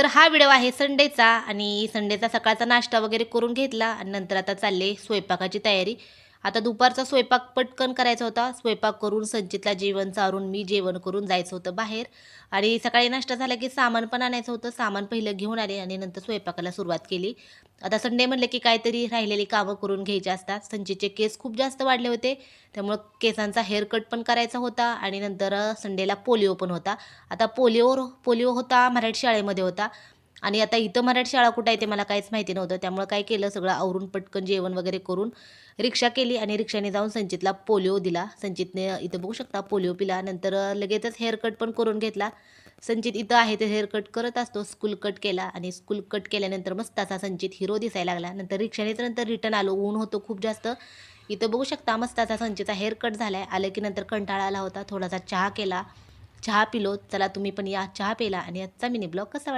तर हा व्हिडिओ आहे संडेचा आणि संडेचा सकाळचा नाश्ता वगैरे करून घेतला आणि नंतर आता चालले स्वयंपाकाची तयारी. आता दुपारचा स्वयंपाक पटकन करायचा होता. स्वयंपाक करून संचितला जेवण चारून मी जेवण करून जायचं होतं बाहेर आणि सकाळी नाश्ता झाला की सामान पण आणायचं होतं. सामान पहिलं घेऊन आले आणि नंतर स्वयंपाकाला सुरुवात केली. आता संडे म्हणलं की काहीतरी राहिलेली कामं करून घ्यायची असतात. संचितचे केस खूप जास्त वाढले होते. त्यामुळं केसांचा हेअरकट पण करायचा होता आणि नंतर संडेला पोलिओ पण होता. आता पोलिओ होता मराठी शाळेमध्ये होता आणि आता इथं मराठी शाळा कुठं आहे ते मला काहीच माहिती नव्हतं. त्यामुळं काय केलं सगळं आवरून पटकन जेवण वगैरे करून रिक्षा केली आणि रिक्षाने जाऊन संचितला पोलिओ दिला. संचितने इथं बघू शकता पोलिओ पिला. नंतर लगेचच हेअरकट पण करून घेतला. संचित इथं आहे ते हेअरकट करत असतो. स्कूल कट केला आणि स्कूल कट केल्यानंतर मस्त असा संचित हिरो दिसायला लागला. नंतर रिक्षानेच नंतर रिटर्न आलो. ऊन होतं खूप जास्त. इथं बघू शकता मस्त असा संचितचा हेअरकट झालाय. आलं की नंतर कंटाळा आला होता. थोडासा चहा केला. चहा पिलो. चला तुम्ही पण या चहा प्यायला आणि आजचा मिनी ब्लॉग कसा